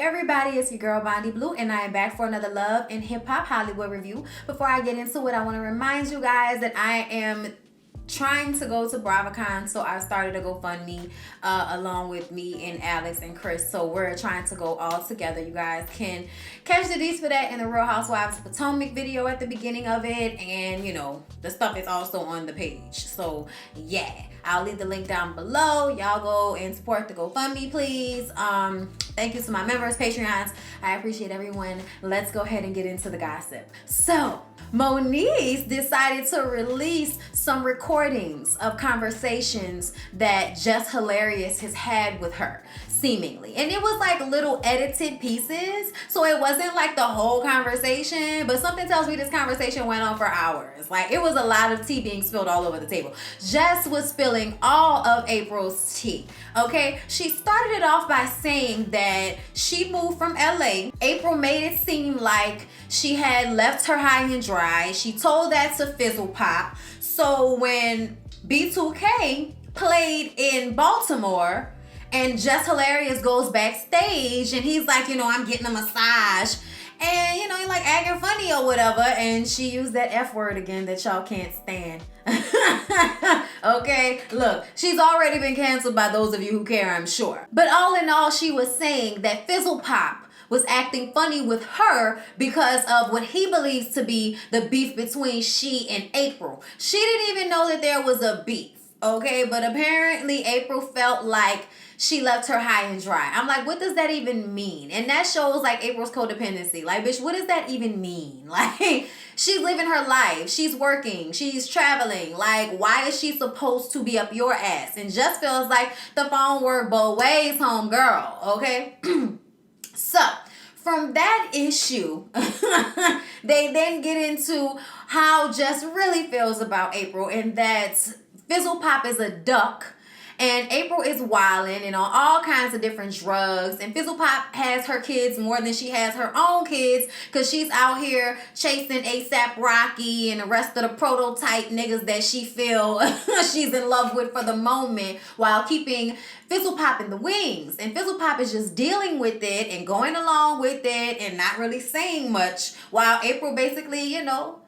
everybody, it's your girl Bondy Blue, and I am back for another Love and Hip Hop Hollywood review. Before I get into it, I want to remind you guys that I am trying to go to BravoCon, so I started a GoFundMe along with me and Alex and Chris. So we're trying to go all together. You guys can catch the deets for that in the Real Housewives of Potomac video at the beginning of it, and you know the stuff is also on the page. So yeah, I'll leave the link down below. Y'all go and support the GoFundMe, please. Thank you to my members, Patreons. I appreciate everyone. Let's go ahead and get into the gossip. So Moniece decided to release some recordings of conversations that Just Hilarious has had with her, seemingly. And it was like little edited pieces, so it wasn't like the whole conversation, but something tells me this conversation went on for hours. Like, it was a lot of tea being spilled all over the table. Jess was spilling all of April's tea, okay? She started it off by saying that she moved from LA. April made it seem like she had left her high and dry. She told that to Fizzle Pop. So when B2K played in Baltimore and Just Hilarious goes backstage and he's like, you know, I'm getting a massage, and you know, he like acting funny or whatever, and she used that F word again that y'all can't stand. Okay, look, she's already been canceled by those of you who care, I'm sure. But all in all, she was saying that Fizzle Pop was acting funny with her because of what he believes to be the beef between she and April. She didn't even know that there was a beef, okay? But apparently April felt like she left her high and dry. I'm like, what does that even mean? And that shows like April's codependency. Like, bitch, what does that even mean? Like, she's living her life. She's working. She's traveling. Like, why is she supposed to be up your ass? And just feels like the phone worked both ways, home girl, okay? So, from that issue, they then get into how Jess really feels about April, and that Fizzle Pop is a duck, and April is wildin' and on all kinds of different drugs, and Fizzle Pop has her kids more than she has her own kids, because she's out here chasing A$AP Rocky and the rest of the prototype niggas that she feel she's in love with for the moment, while keeping Fizzle Pop in the wings. And Fizzle Pop is just dealing with it and going along with it and not really saying much, while April basically, you know,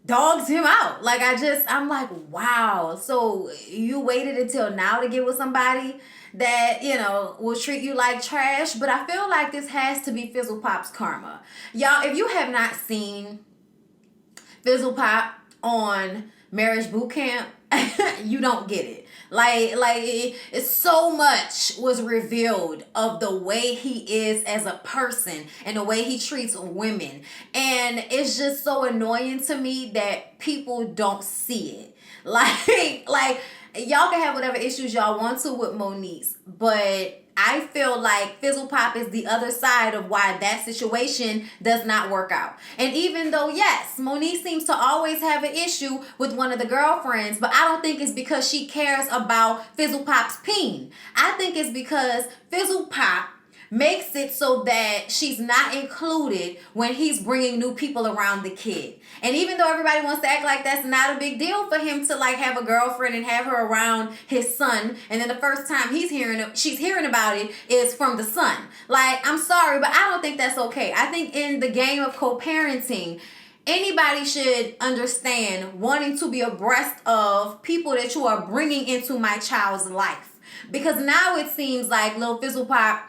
dogs him out. Like, I'm like, wow, so you waited until now to get with somebody that, you know, will treat you like trash? But I feel like this has to be Fizzle Pop's karma. Y'all, if you have not seen Fizzle Pop on Marriage Boot Camp, you don't get it. Like it's so much was revealed of the way he is as a person and the way he treats women, and it's just so annoying to me that people don't see it. Like y'all can have whatever issues y'all want to with Moniece, but I feel like Fizzle Pop is the other side of why that situation does not work out. And even though, yes, Moniece seems to always have an issue with one of the girlfriends, but I don't think it's because she cares about Fizzle Pop's peen. I think it's because Fizzle Pop makes it so that she's not included when he's bringing new people around the kid. And even though everybody wants to act like that's not a big deal for him to like have a girlfriend and have her around his son, and then the first time she's hearing about it is from the son. Like, I'm sorry, but I don't think that's okay. I think in the game of co-parenting, anybody should understand wanting to be abreast of people that you are bringing into my child's life. Because now it seems like Lil Fizzle Pop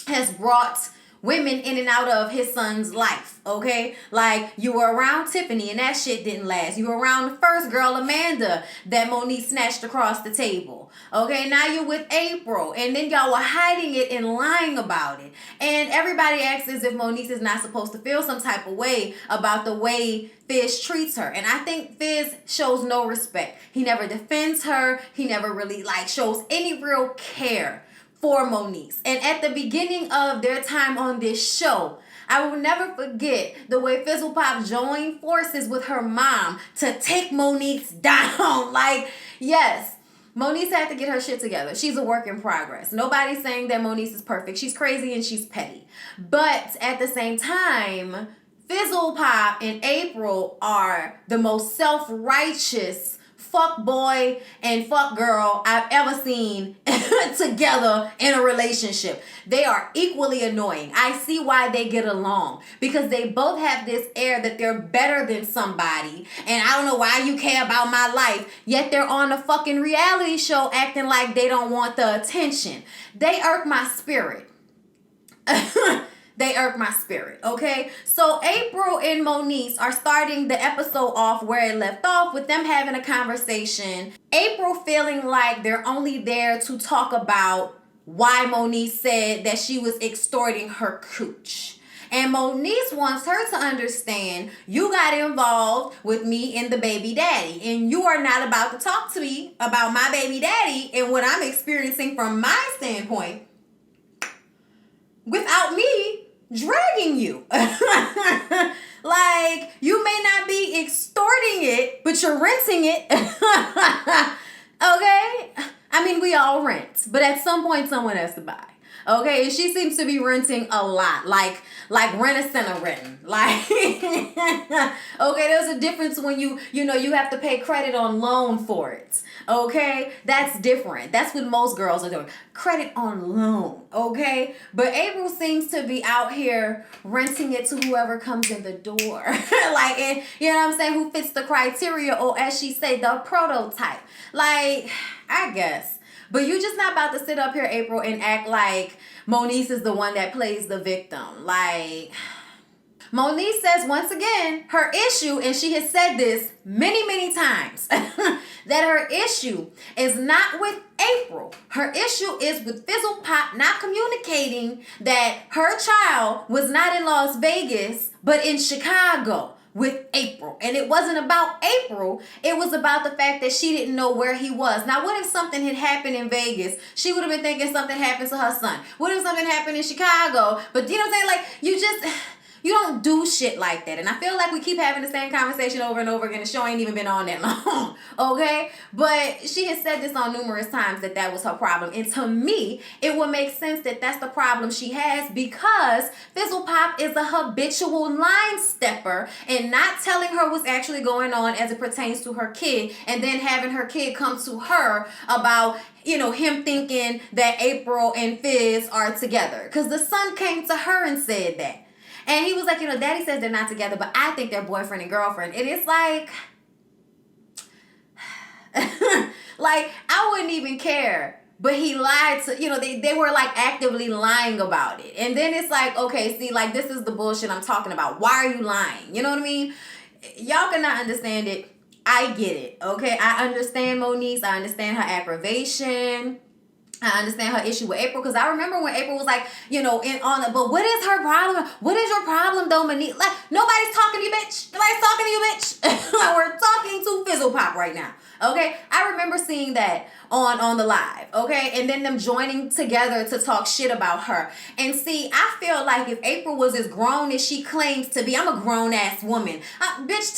has brought women in and out of his son's life, okay? Like, you were around Tiffany and that shit didn't last. You were around the first girl, Amanda, that Monique snatched across the table, okay? Now you're with April, and then y'all were hiding it and lying about it. And everybody acts as if Monique is not supposed to feel some type of way about the way Fizz treats her. And I think Fizz shows no respect. He never defends her. He never really, like, shows any real care for Moniece. And at the beginning of their time on this show, I will never forget the way Fizzle Pop joined forces with her mom to take Moniece down. Like, yes, Moniece had to get her shit together. She's a work in progress. Nobody's saying that Moniece is perfect. She's crazy and she's petty. But at the same time, Fizzle Pop and April are the most self-righteous fuck boy and fuck girl I've ever seen together in a relationship. They are equally annoying. I see why they get along, because they both have this air that they're better than somebody, and I don't know why you care about my life, yet they're on a fucking reality show acting like they don't want the attention. They irk my spirit. They irk my spirit, okay? So April and Moniece are starting the episode off where it left off, with them having a conversation. April feeling like they're only there to talk about why Moniece said that she was extorting her cooch. And Moniece wants her to understand, you got involved with me and the baby daddy, and you are not about to talk to me about my baby daddy and what I'm experiencing from my standpoint without me dragging you. Like, you may not be extorting it, but you're renting it. Okay? I mean, we all rent, but at some point someone has to buy. Okay, and she seems to be renting a lot, like rent-a-center renting. Like, okay, there's a difference when you have to pay credit on loan for it. Okay, that's different. That's what most girls are doing. Credit on loan, okay? But April seems to be out here renting it to whoever comes in the door. Like, and, you know what I'm saying, who fits the criteria, or as she say, the prototype. Like, I guess. But you just not about to sit up here, April, and act like Moniece is the one that plays the victim. Like, Moniece says once again, her issue, and she has said this many, many times, that her issue is not with April. Her issue is with Fizzle Pop not communicating that her child was not in Las Vegas, but in Chicago with April. And it wasn't about April. It was about the fact that she didn't know where he was. Now, what if something had happened in Vegas? She would have been thinking something happened to her son. What if something happened in Chicago? But you know what I'm saying? Like, you don't do shit like that. And I feel like we keep having the same conversation over and over again. The show ain't even been on that long, okay? But she has said this on numerous times that was her problem. And to me, it would make sense that that's the problem she has, because Fizzle Pop is a habitual line stepper and not telling her what's actually going on as it pertains to her kid, and then having her kid come to her about, you know, him thinking that April and Fizz are together. Because the son came to her and said that. And he was like, you know, Daddy says they're not together, but I think they're boyfriend and girlfriend. And it's like, like, I wouldn't even care. But he lied to, you know, they were like actively lying about it. And then it's like, okay, see, like, this is the bullshit I'm talking about. Why are you lying? You know what I mean? Y'all cannot understand it. I get it, okay? I understand Moniece. I understand her aggravation. I understand her issue with April, because I remember when April was like, you know, but what is her problem? What is your problem, though, Monique? Like, nobody's talking to you, bitch. Nobody's talking to you, bitch. We're talking to Fizzle Pop right now, okay? I remember seeing that on the live, okay? And then them joining together to talk shit about her. And see, I feel like if April was as grown as she claims to be, I'm a grown-ass woman. Bitch,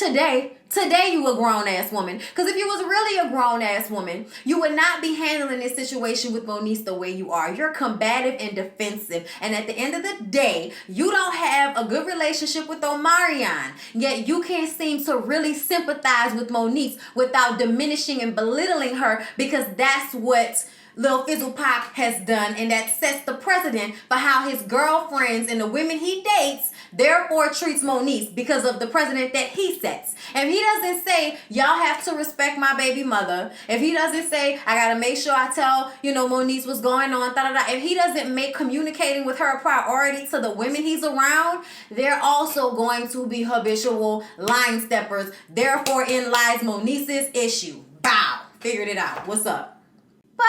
Today you a grown-ass woman. Because if you was really a grown-ass woman, you would not be handling this situation with Moniece the way you are. You're combative and defensive. And at the end of the day, you don't have a good relationship with Omarion. Yet you can't seem to really sympathize with Moniece without diminishing and belittling her, because that's what Lil Fizzle Pop has done, and that sets the precedent for how his girlfriends and the women he dates therefore treats Moniece, because of the precedent that he sets. If he doesn't say, y'all have to respect my baby mother, if he doesn't say, I gotta make sure I tell, you know, Moniece what's going on, if he doesn't make communicating with her a priority to the women he's around, they're also going to be habitual line steppers. Therefore, in lies Moniece's issue. Bow. Figured it out. What's up? But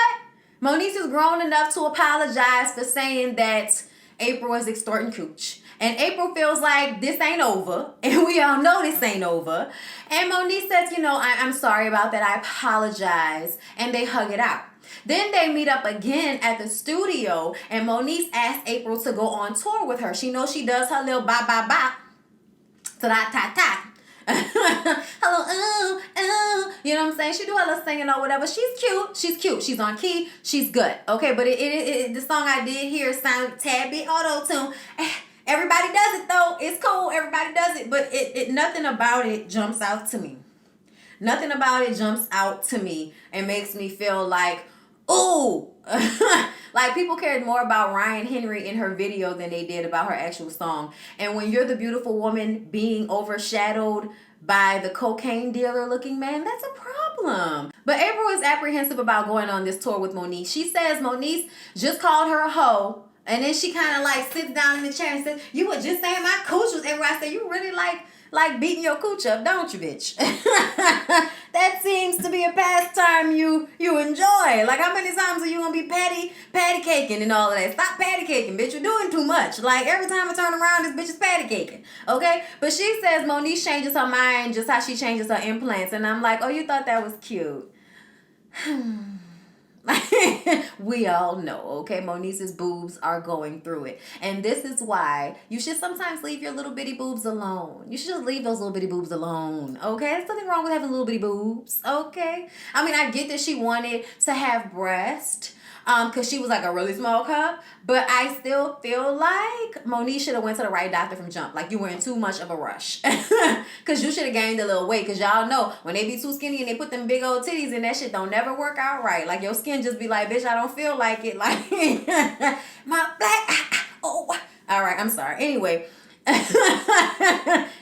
Moniece is grown enough to apologize for saying that April is extorting cooch. And April feels like this ain't over. And we all know this ain't over. And Moniece says, you know, I'm sorry about that. I apologize. And they hug it out. Then they meet up again at the studio. And Moniece asks April to go on tour with her. She knows she does her little bye. Ta-da-ta-ta. Hello, ooh, you know what I'm saying? She do her little singing or whatever. She's cute. She's on key. She's good. Okay, but the song I did hear sound a tad bit auto-tune. Everybody does it though. It's cool. Everybody does it. But nothing about it jumps out to me. Nothing about it jumps out to me and makes me feel like, ooh. Like, people cared more about Ryan Henry in her video than they did about her actual song. And when you're the beautiful woman being overshadowed by the cocaine dealer looking man, that's a problem. But April is apprehensive about going on this tour with Moniece. She says Moniece just called her a hoe. And then she kind of like sits down in the chair and says, you were just saying my cooch was everywhere. I said, you really like beating your cooch up, don't you, bitch? That seems to be a pastime you enjoy. Like, how many times are you gonna be patty caking and all of that? Stop patty caking, bitch. You're doing too much. Like, every time I turn around, this bitch is patty caking. Okay? But she says Moniece changes her mind just how she changes her implants. And I'm like, oh, you thought that was cute. We all know, okay? Moniece's boobs are going through it. And this is why you should sometimes leave your little bitty boobs alone. You should just leave those little bitty boobs alone, okay? There's nothing wrong with having little bitty boobs, okay? I mean, I get that she wanted to have breast, because she was like a really small cup, but I still feel like Moniece should have went to the right doctor from jump. Like, you were in too much of a rush. Because you should have gained a little weight, because y'all know when they be too skinny and they put them big old titties in, that shit don't never work out right. Like, your skin just be like, bitch, I don't feel like it. Like, my back, oh, all right, I'm sorry. Anyway,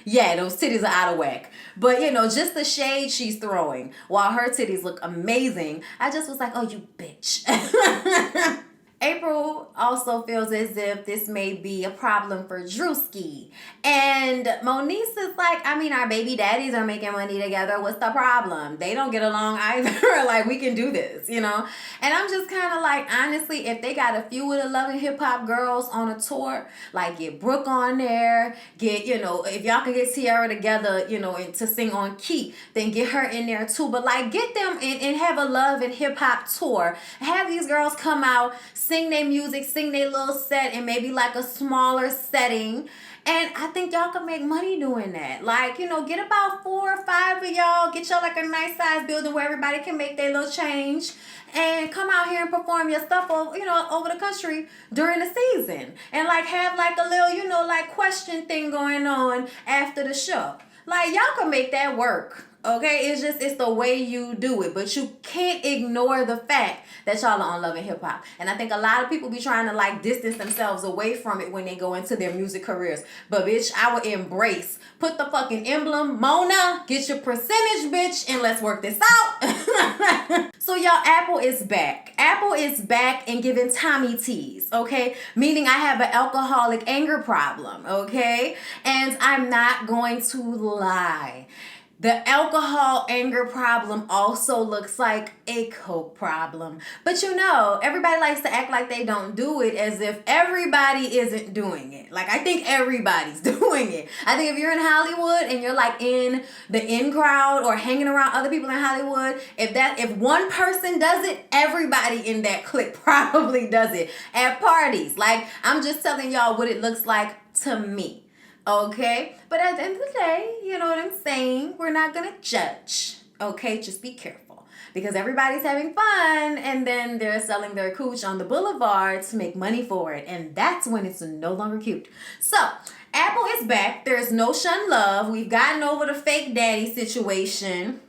yeah, those titties are out of whack. But, you know, just the shade she's throwing while her titties look amazing, I just was like, oh, you bitch. April also feels as if this may be a problem for Drewski. And Moniece is like, I mean, our baby daddies are making money together. What's the problem? They don't get along either. Like, we can do this, you know? And I'm just kind of like, honestly, if they got a few of the Love and Hip Hop girls on a tour, like get Brooke on there, get, you know, if y'all can get Sierra together, you know, and to sing on key, then get her in there too. But like, get them and have a Love and Hip Hop tour. Have these girls come out, sing their music, sing their little set in maybe like a smaller setting. And I think y'all can make money doing that. Like, you know, get about 4 or 5 of y'all. Get y'all like a nice size building where everybody can make their little change. And come out here and perform your stuff over, you know, over the country during the season. And like have like a little, you know, like question thing going on after the show. Like, y'all can make that work. Okay, it's the way you do it. But you can't ignore the fact that y'all are on Love and Hip Hop. And I think a lot of people be trying to like distance themselves away from it when they go into their music careers. But bitch, I would embrace. Put the fucking emblem, Mona, get your percentage, bitch, and let's work this out. So y'all, Apple is back. Apple is back and giving Tommy teas, okay? Meaning I have an alcoholic anger problem, okay? And I'm not going to lie. The alcohol anger problem also looks like a coke problem. But you know, everybody likes to act like they don't do it as if everybody isn't doing it. Like, I think everybody's doing it. I think if you're in Hollywood and you're like in the in crowd or hanging around other people in Hollywood, if one person does it, everybody in that clique probably does it at parties. Like, I'm just telling y'all what it looks like to me. Okay, but at the end of the day, you know what I'm saying? We're not going to judge. Okay, just be careful. Because everybody's having fun and then they're selling their cooch on the boulevard to make money for it. And that's when it's no longer cute. So, Apple is back. There's no Shun Love. We've gotten over the fake daddy situation.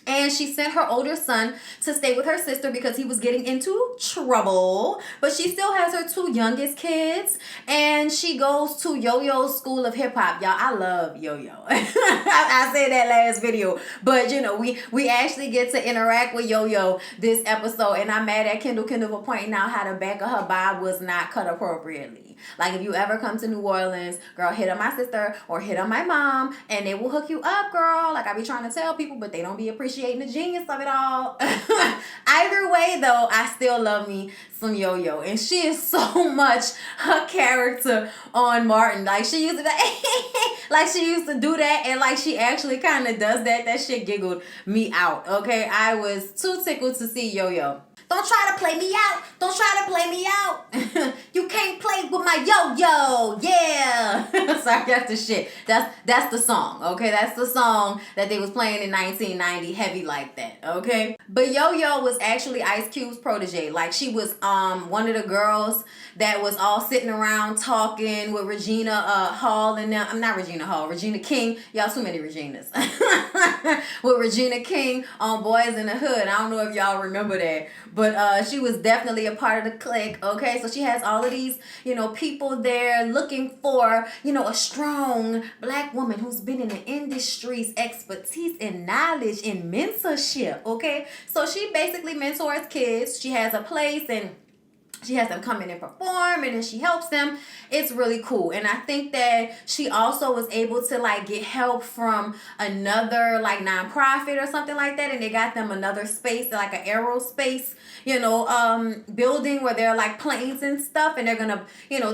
And she sent her older son to stay with her sister because he was getting into trouble. But she still has her 2 youngest kids. And she goes to Yo-Yo's School of Hip Hop. Y'all, I love Yo-Yo. I said that last video. But, you know, we actually get to interact with Yo-Yo this episode. And I'm mad at Kendall for pointing out how the back of her bob was not cut appropriately. Like, if you ever come to New Orleans, girl, hit on my sister or hit on my mom. And they will hook you up, girl. Like, I be trying to tell people, but they don't be appreciating the genius of it all. Either way, though, I still love me some Yo-Yo. And she is so much her character on Martin. Like, she used to like she used to do that. And like she actually kind of does that. That shit giggled me out. Okay, I was too tickled to see Yo-Yo. Don't try to play me out. Don't try to play me out. You can't play with my yo-yo. Yeah. Sorry, that's the shit. That's the song, okay? That's the song that they was playing in 1990, heavy like that, okay? But Yo-Yo was actually Ice Cube's protege. Like, she was one of the girls that was all sitting around talking with Regina Hall and them. I'm not Regina Hall, Regina King. Y'all too many Reginas. With Regina King on Boys in the Hood. I don't know if y'all remember that. But she was definitely a part of the clique, okay? So she has all of these, people there looking for, a strong black woman who's been in the industry's expertise and knowledge and mentorship, okay? So she basically mentors kids. She has a place and she has them come in and perform, and then she helps them. It's really cool. And I think that she also was able to get help from another nonprofit or something like that, and they got them another space, like an aerospace, building where there are planes and stuff, and they're gonna,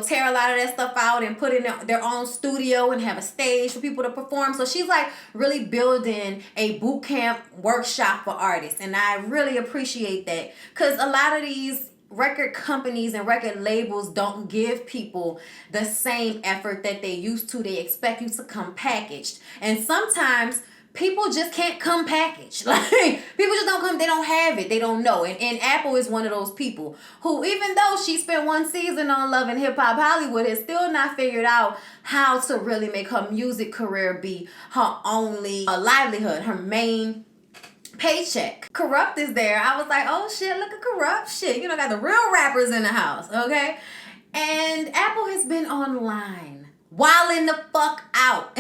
tear a lot of that stuff out and put in their own studio and have a stage for people to perform. So she's really building a boot camp workshop for artists, and I really appreciate that, because a lot of these record companies and record labels don't give people the same effort that they used to. They expect you to come packaged, and sometimes people just can't come packaged. People just don't come. They don't have it. They don't know. And Apple is one of those people who, even though she spent one season on Love and Hip Hop Hollywood, has still not figured out how to really make her music career be her only livelihood, her main paycheck. Corrupt is there. I was like, oh shit, look at Corrupt. Shit, got the real rappers in the house, okay? And Apple has been online, wilding the fuck out.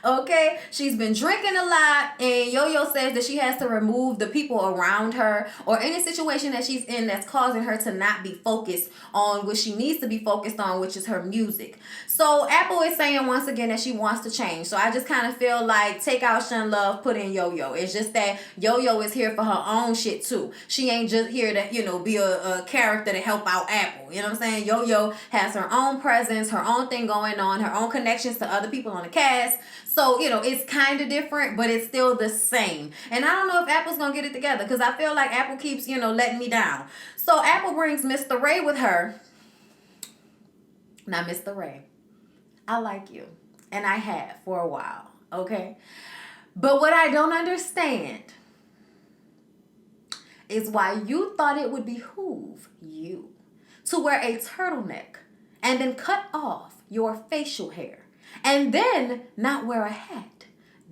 Okay? She's been drinking a lot, and Yo-Yo says that she has to remove the people around her or any situation that she's in that's causing her to not be focused on what she needs to be focused on, which is her music. So Apple is saying once again that she wants to change. So I just kind of feel like take out Shun Love, put in Yo-Yo. It's just that Yo-Yo is here for her own shit too. She ain't just here to, be a character to help out Apple. You know what I'm saying? Yo-Yo has her own presence, her own thing going on, her own connections to other people on the cast. So, it's kind of different, but it's still the same. And I don't know if Apple's going to get it together, because I feel like Apple keeps, letting me down. So Apple brings Mr. Ray with her. Now, Mr. Ray, I like you. And I have for a while, okay? But what I don't understand is why you thought it would behoove you to wear a turtleneck and then cut off your facial hair and then not wear a hat.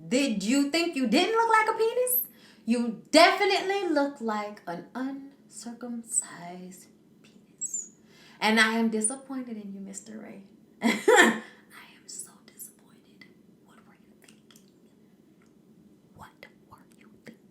Did you think you didn't look like a penis? You definitely look like an uncircumcised penis. And I am disappointed in you, Mr. Ray. I am so disappointed. What were you thinking? What were you thinking?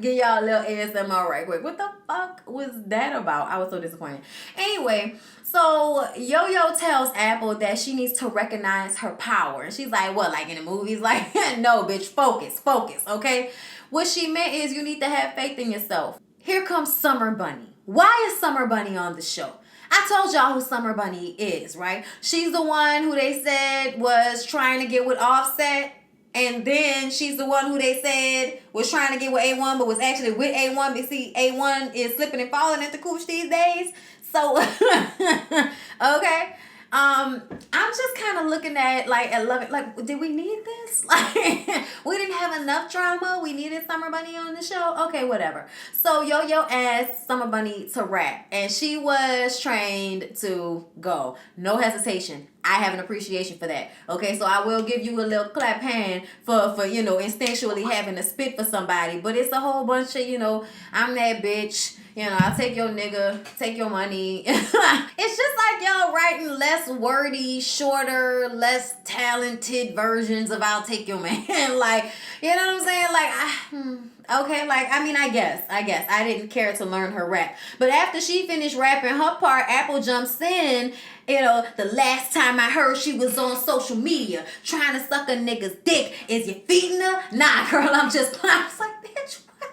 Give y'all a little ASMR right quick. What the fuck was that about? I was so disappointed. Anyway, so Yo-Yo tells Apple that she needs to recognize her power. And she's like, what, like in the movies? Like, no, bitch, focus, okay? What she meant is you need to have faith in yourself. Here comes Summer Bunny. Why is Summer Bunny on the show? I told y'all who Summer Bunny is, right? She's the one who they said was trying to get with Offset. And then she's the one who they said was trying to get with A1, but was actually with A1. But see, A1 is slipping and falling at the cooch these days. So, okay. I'm just kind of looking at Love It. Like, did we need this? Like, we didn't have enough drama. We needed Summer Bunny on the show. Okay, whatever. So Yo-Yo asked Summer Bunny to rap, and she was trained to go. No hesitation. I have an appreciation for that. Okay, so I will give you a little clap hand for instinctually having to spit for somebody. But it's a whole bunch of, I'm that bitch. I'll take your nigga, take your money. It's just like y'all writing less wordy, shorter, less talented versions of I'll take your man. Like, you know what I'm saying? Okay, I guess. I didn't care to learn her rap. But after she finished rapping her part, Apple jumps in. The last time I heard she was on social media trying to suck a nigga's dick. Is you feeding her? Nah, girl, I'm just playing. I was like, bitch, what?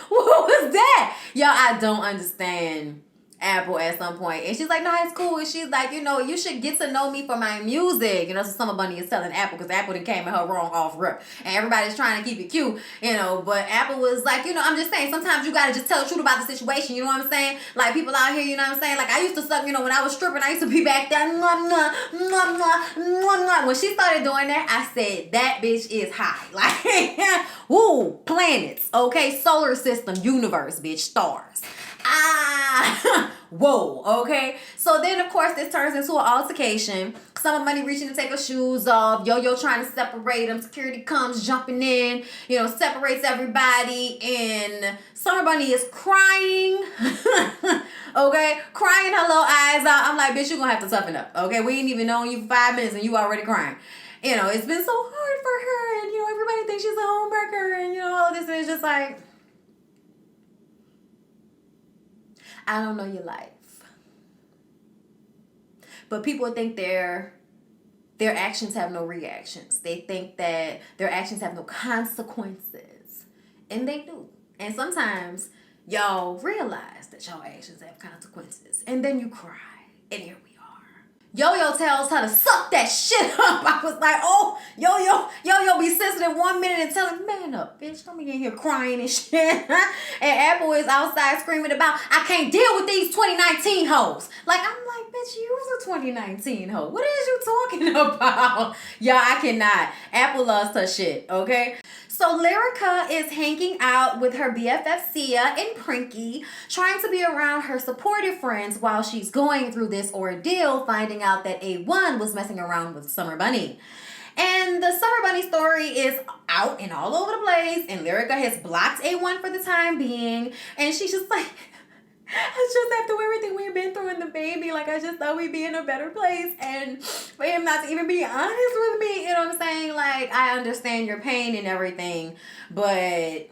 What was that? Y'all, I don't understand Apple at some point. And she's like, no, it's cool. And she's like, you know, you should get to know me for my music. You know, so Summer Bunny is telling Apple, because Apple done came at her wrong off rip. And everybody's trying to keep it cute, you know. But Apple was like, you know, I'm just saying, sometimes you got to just tell the truth about the situation. You know what I'm saying? Like, people out here, you know what I'm saying? Like, I used to suck, you know, when I was stripping, I used to be back there. Mwah, mwah, mwah, mwah, mwah. When she started doing that, I said, that bitch is high. Like, woo, planets, okay? Solar system, universe, bitch, stars. Whoa, okay. So then, of course, this turns into an altercation. Summer Bunny reaching to take her shoes off. Yo-Yo trying to separate them. Security comes jumping in, you know, separates everybody. And Summer Bunny is crying. Okay, crying her little eyes out. I'm like, bitch, you're gonna have to toughen up. Okay, we ain't even known you for 5 minutes and you already crying. You know, it's been so hard for her. And, you know, everybody thinks she's a homewrecker. And, you know, all this. And it's just like, I don't know your life. But people think their actions have no reactions. They think that their actions have no consequences. And they do. And sometimes y'all realize that y'all actions have consequences. And then you cry. And here we are. Yo-Yo tells her to suck that shit up. I was like, oh, Yo-Yo be sensitive 1 minute and tell him, man up, bitch. Don't be in here crying and shit. And Apple is outside screaming about, I can't deal with these 2019 hoes. Like, I'm like, bitch, you was a 2019 hoe. What is you talking about? Y'all, I cannot. Apple loves her shit, okay? So Lyrica is hanging out with her BFF Sia and Prinky, trying to be around her supportive friends while she's going through this ordeal, finding out that A1 was messing around with Summer Bunny. And the Summer Bunny story is out and all over the place, and Lyrica has blocked A1 for the time being, and she's just like, I just after everything we've been through in the baby, like, I just thought we'd be in a better place, and for him not to even be honest with me, you know what I'm saying? Like, I understand your pain and everything, but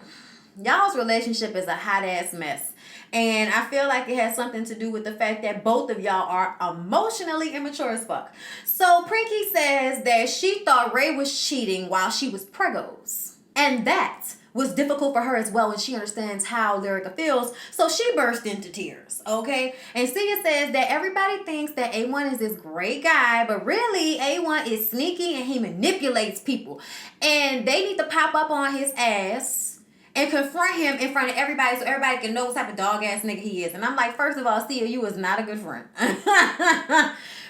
y'all's relationship is a hot ass mess. And I feel like it has something to do with the fact that both of y'all are emotionally immature as fuck. So Prinky says that she thought Ray was cheating while she was pregos, and that was difficult for her as well, and she understands how Lyrica feels, so she burst into tears, okay? And Sia says that everybody thinks that A1 is this great guy, but really A1 is sneaky and he manipulates people, and they need to pop up on his ass and confront him in front of everybody so everybody can know what type of dog ass nigga he is. And I'm like, first of all, Sia, you is not a good friend.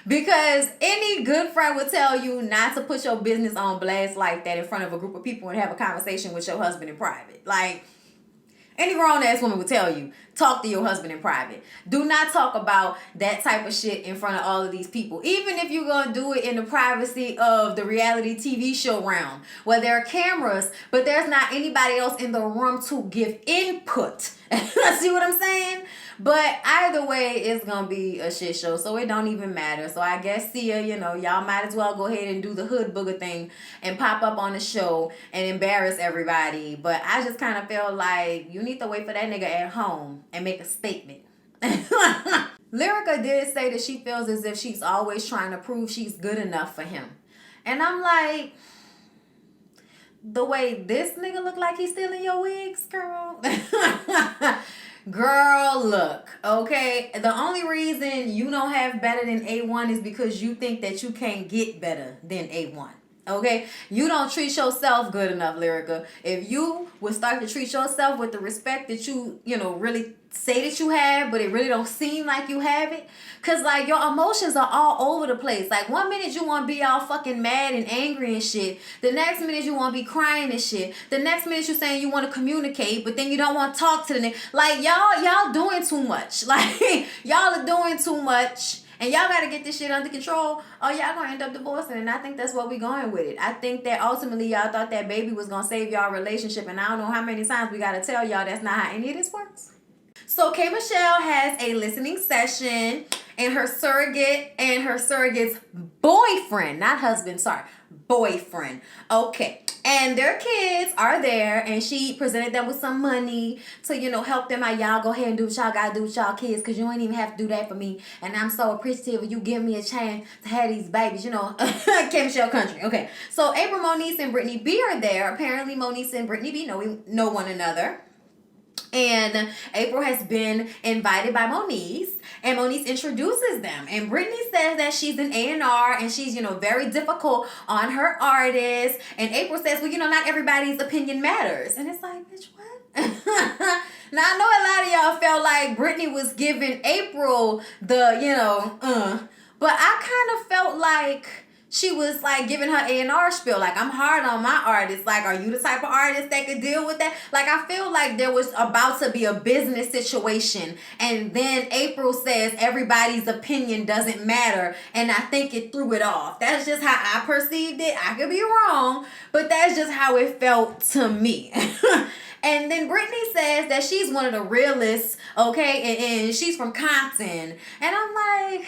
Because any good friend would tell you not to put your business on blast like that in front of a group of people and have a conversation with your husband in private. Like, any grown-ass woman would tell you, talk to your husband in private. Do not talk about that type of shit in front of all of these people. Even if you're going to do it in the privacy of the reality TV show realm, where there are cameras, but there's not anybody else in the room to give input. See what I'm saying? But either way, it's going to be a shit show, so it don't even matter. So I guess, Sia, you know, y'all might as well go ahead and do the hood booger thing and pop up on the show and embarrass everybody. But I just kind of feel like you need to wait for that nigga at home and make a statement. Lyrica did say that she feels as if she's always trying to prove she's good enough for him. And I'm like, the way this nigga look like he's stealing your wigs, girl. Girl, look, okay? The only reason you don't have better than A1 is because you think that you can't get better than A1. Okay? You don't treat yourself good enough, Lyrica. If you would start to treat yourself with the respect that you know, really say that you have, but it really don't seem like you have it. Because, like, your emotions are all over the place. Like, 1 minute you want to be all fucking mad and angry and shit. The next minute you want to be crying and shit. The next minute you're saying you want to communicate, but then you don't want to talk to the nigga. Like, y'all doing too much. Like, y'all are doing too much. And y'all got to get this shit under control, or y'all going to end up divorcing. And I think that's what we going with it. I think that ultimately y'all thought that baby was going to save y'all relationship. And I don't know how many times we got to tell y'all that's not how any of this works. So K. Michelle has a listening session, and her surrogate's boyfriend, not husband, sorry, boyfriend. Okay. And their kids are there, and she presented them with some money to, you know, help them out. Y'all go ahead and do what y'all gotta do with y'all kids, because you ain't even have to do that for me. And I'm so appreciative of you giving me a chance to have these babies, you know. K. Michelle country. Okay. So April Moniece and Brittany B are there. Apparently Moniece and Brittany B know one another. And April has been invited by Moniece, and Moniece introduces them. And Brittany says that she's an A&R and she's, very difficult on her artists. And April says, well, not everybody's opinion matters. And it's like, bitch, what? Now, I know a lot of y'all felt like Brittany was giving April the, but I kind of felt like she was like giving her A&R spiel. Like, I'm hard on my artists. Like, are you the type of artist that could deal with that? Like, I feel like there was about to be a business situation. And then April says everybody's opinion doesn't matter. And I think it threw it off. That's just how I perceived it. I could be wrong, but that's just how it felt to me. And then Brittany says that she's one of the realists, okay? And she's from Compton. And I'm like,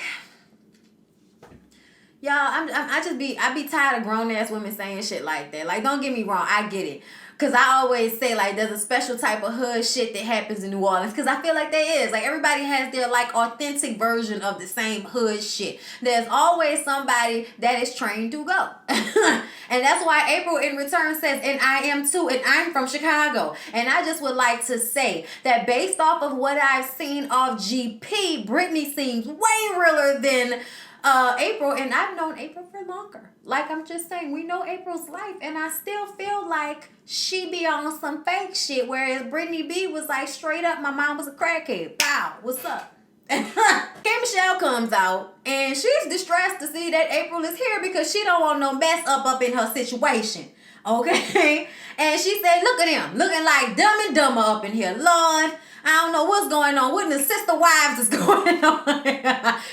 y'all, I be tired of grown ass women saying shit like that. Like, don't get me wrong, I get it. Cause I always say like there's a special type of hood shit that happens in New Orleans. Cause I feel like there is. Like, everybody has their like authentic version of the same hood shit. There's always somebody that is trained to go. And that's why April in return says, and I am too, and I'm from Chicago. And I just would like to say that based off of what I've seen of GP, Brittany seems way realer than April, and I've known April for longer. Like, I'm just saying, we know April's life, and I still feel like she be on some fake shit, whereas Brittany B was like straight up, my mom was a crackhead. Bow, what's up? K. Michelle comes out, and she's distressed to see that April is here because she don't want no mess up in her situation. Okay? And she said, look at him, looking like Dumb and Dumber up in here. Lord, I don't know what's going on. What in the sister wives is going on?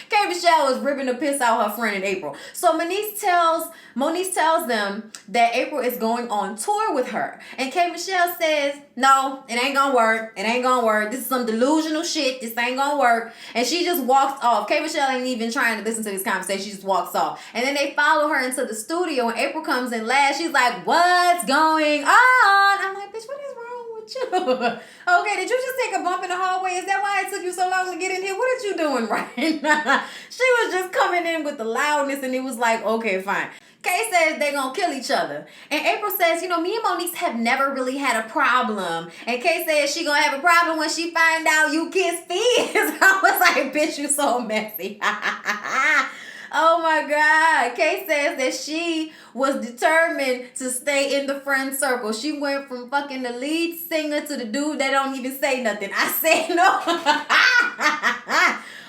K. Michelle was ripping the piss out her friend in April. So Moniece tells them that April is going on tour with her. And K. Michelle says, no, it ain't gonna work. It ain't gonna work. This is some delusional shit. This ain't gonna work. And she just walks off. K. Michelle ain't even trying to listen to this conversation. She just walks off. And then they follow her into the studio, and April comes in last. She's like, what's going on? I'm like, bitch, what is wrong with you? Okay, did you just take a bump in the hallway? Is that why it took you so long to get in here? What are you doing right now? She was just coming in with the loudness, and it was like, okay, fine. Kay says they're going to kill each other. And April says, me and Moniece have never really had a problem. And Kay says she going to have a problem when she find out you kiss Fizz. I was like, bitch, you so messy. Oh my God. Kay says that she was determined to stay in the friend circle. She went from fucking the lead singer to the dude that don't even say nothing. I said no.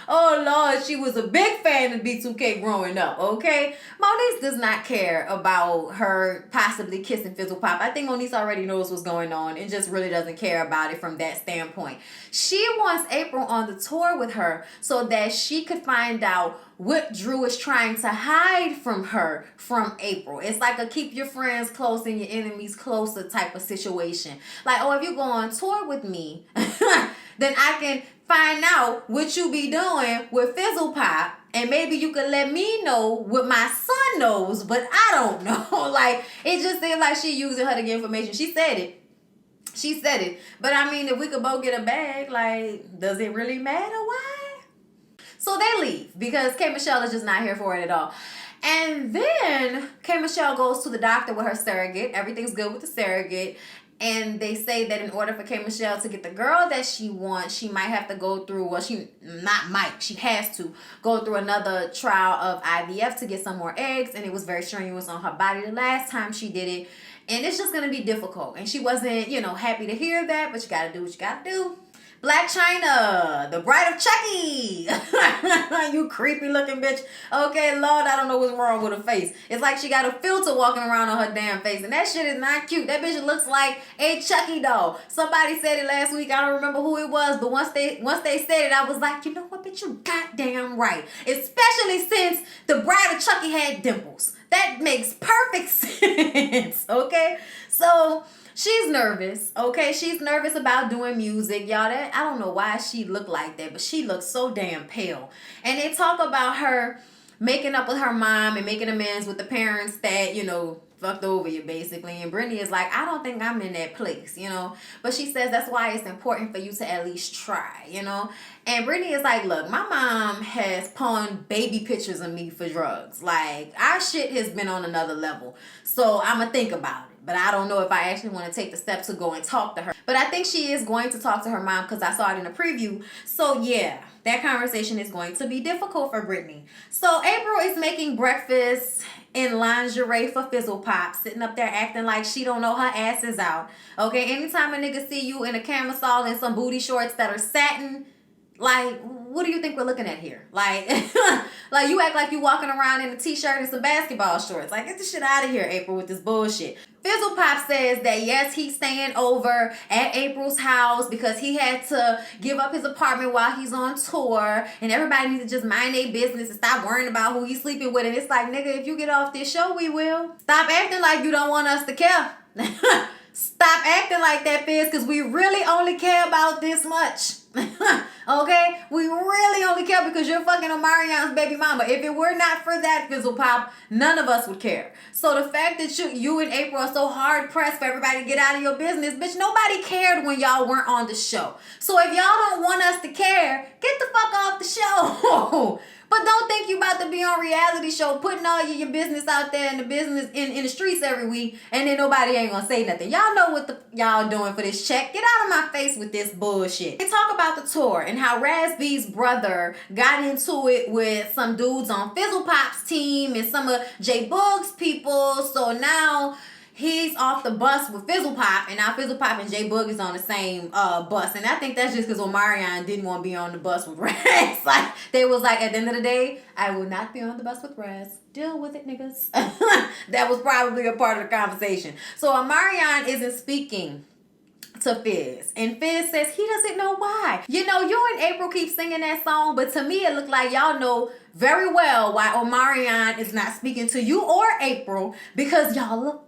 Oh, Lord, she was a big fan of B2K growing up, okay? Moniece does not care about her possibly kissing Fizzle Pop. I think Moniece already knows what's going on and just really doesn't care about it from that standpoint. She wants April on the tour with her so that she could find out what Drew is trying to hide from her from April. It's like a keep your friends close and your enemies closer type of situation. Like, oh, if you go on tour with me, then I can find out what you be doing with Fizzle Pop, and maybe you could let me know what my son knows, but I don't know. Like, it just seemed like she using her to get information. She said it. But I mean, if we could both get a bag, like, does it really matter? Why? So they leave because K. Michelle is just not here for it at all. And then K. Michelle goes to the doctor with her surrogate. Everything's good with the surrogate. And they say that in order for K. Michelle to get the girl that she wants, she might have to go through, she has to go through another trial of IVF to get some more eggs. And it was very strenuous on her body the last time she did it. And it's just going to be difficult. And she wasn't, happy to hear that, but you got to do what you got to do. Black China, the bride of Chucky. You creepy looking bitch. Okay, Lord, I don't know what's wrong with her face. It's like she got a filter walking around on her damn face. And that shit is not cute. That bitch looks like a Chucky doll. Somebody said it last week. I don't remember who it was. But once they said it, I was like, you know what, bitch, you goddamn right. Especially since the bride of Chucky had dimples. That makes perfect sense. Okay? So she's nervous, okay? She's nervous about doing music, y'all. I don't know why she looked like that, but she looks so damn pale. And they talk about her making up with her mom and making amends with the parents that, fucked over you, basically. And Brittany is like, I don't think I'm in that place, But she says that's why it's important for you to at least try, And Brittany is like, look, my mom has pawned baby pictures of me for drugs. Like, our shit has been on another level. So I'm going to think about it. But I don't know if I actually want to take the steps to go and talk to her. But I think she is going to talk to her mom because I saw it in a preview. So yeah, that conversation is going to be difficult for Brittany. So April is making breakfast in lingerie for Fizzle Pop, sitting up there acting like she don't know her ass is out. Okay, anytime a nigga see you in a camisole and some booty shorts that are satin, like, what do you think we're looking at here? Like, like you act like you walking around in a t-shirt and some basketball shorts. Like, get the shit out of here, April, with this bullshit. Fizzle Pop says that, yes, he's staying over at April's house because he had to give up his apartment while he's on tour. And everybody needs to just mind their business and stop worrying about who he's sleeping with. And it's like, nigga, if you get off this show, we will. Stop acting like you don't want us to care. Stop acting like that, Fizz, because we really only care about this much. Okay? We really only care because you're fucking Omarion's baby mama. If it were not for that, Fizzle Pop, none of us would care. So the fact that you and April are so hard pressed for everybody to get out of your business, bitch, nobody cared when y'all weren't on the show. So if y'all don't want us to care, get the fuck off the show. But don't think you about to be on reality show putting all your business out there in the business in the streets every week and then nobody ain't gonna say nothing. Y'all know what y'all doing for this check. Get out of my face with this bullshit. They talk about the tour and how Raz B's brother got into it with some dudes on Fizzle Pop's team and some of J Boog's people. So now he's off the bus with Fizzle Pop, and now Fizzle Pop and J Boog is on the same bus. And I think that's just because Omarion didn't want to be on the bus with Raz. Like, they was like, at the end of the day, I will not be on the bus with Raz. Deal with it, niggas. That was probably a part of the conversation. So Omarion isn't speaking to Fizz, and Fizz says he doesn't know why. You know, you and April keep singing that song, but to me it looked like y'all know very well why Omarion is not speaking to you or April, because y'all look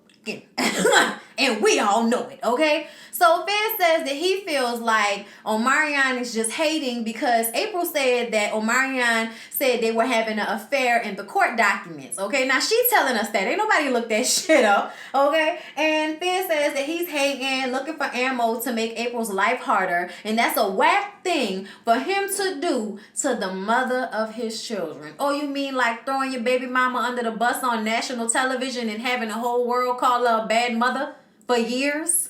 and we all know it, okay? So Fizz says that he feels like Omarion is just hating because April said that Omarion said they were having an affair in the court documents, okay? Now, she's telling us that. Ain't nobody looked that shit up, okay? And Fizz says that he's hating, looking for ammo to make April's life harder, and that's a whack thing for him to do to the mother of his children. Oh, you mean like throwing your baby mama under the bus on national television and having the whole world call her a bad mother for years?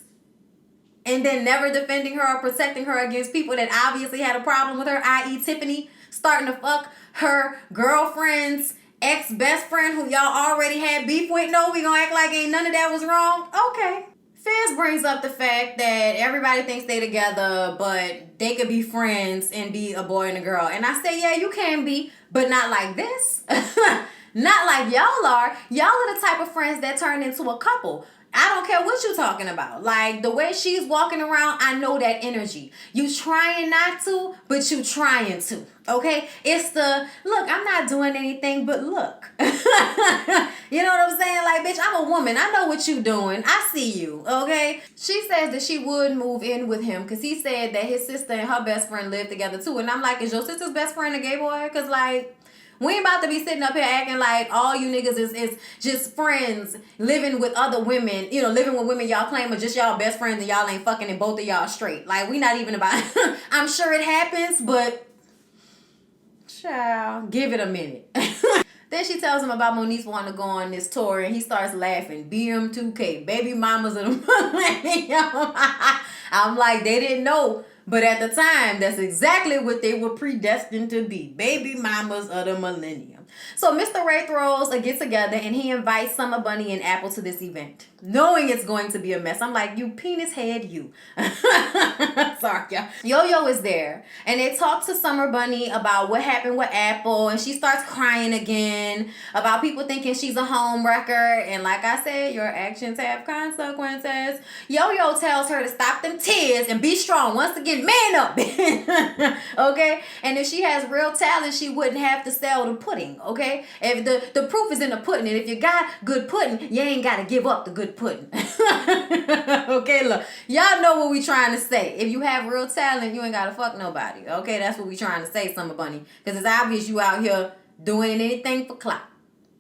And then never defending her or protecting her against people that obviously had a problem with her, i.e. Tiffany, starting to fuck her girlfriend's ex-best friend who y'all already had beef with. No, we gonna act like ain't none of that was wrong? Okay. Fizz brings up the fact that everybody thinks they together, but they could be friends and be a boy and a girl. And I say, yeah, you can be, but not like this. Not like y'all are. Y'all are the type of friends that turn into a couple. I don't care what you're talking about. Like, the way she's walking around, I know that energy. You trying not to, but you trying to, okay? It's the, look, I'm not doing anything, but look. You know what I'm saying? Like, bitch, I'm a woman. I know what you doing. I see you, okay? She says that she would move in with him because he said that his sister and her best friend live together, too. And I'm like, is your sister's best friend a gay boy? Because, like, we ain't about to be sitting up here acting like all you niggas is just friends living with other women, you know, living with women y'all claim are just y'all best friends and y'all ain't fucking and both of y'all straight. Like, we not even about, I'm sure it happens, but child, give it a minute. Then she tells him about Moniece wanting to go on this tour, and he starts laughing. BM2K, baby mamas of the millennium. I'm like, they didn't know. But at the time, that's exactly what they were predestined to be. Baby mamas of the millennium. So Mr. Ray throws a get-together, and he invites Summer Bunny and Apple to this event, knowing it's going to be a mess. I'm like, you penis head, you. Sorry, y'all. Yo-Yo is there, and they talk to Summer Bunny about what happened with Apple, and she starts crying again about people thinking she's a home wrecker. And like I said, your actions have consequences. Yo-Yo tells her to stop them tears and be strong. Once again, man up. Okay? And if she has real talent, she wouldn't have to sell the pudding. Okay? If the proof is in the pudding, and if you got good pudding, you ain't got to give up the good pudding. Okay, look, y'all know what we trying to say. If you have real talent, you ain't got to fuck nobody. Okay, that's what we trying to say, Summer Bunny. Because it's obvious you out here doing anything for clout.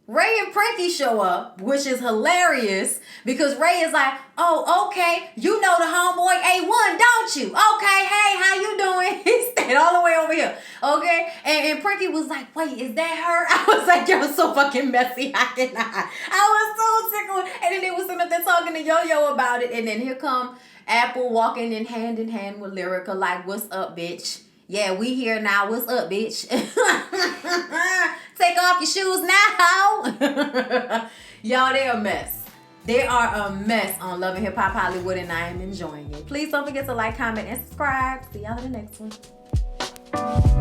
Ray and Prinky show up, which is hilarious because Ray is like, oh, okay, you know the homeboy A1, don't you? Okay, hey, how you doing? He stayed all the way over here, okay? And Prinky was like, wait, is that her? I was like, you're so fucking messy, I cannot. I was so tickled. And then they was sitting up there talking to Yo-Yo about it. And then here come Apple walking in hand with Lyrica like, what's up, bitch? Yeah, we here now. What's up, bitch? Take off your shoes now. Y'all, they're a mess. They are a mess on Love and Hip Hop Hollywood, and I am enjoying it. Please don't forget to like, comment, and subscribe. See y'all in the next one.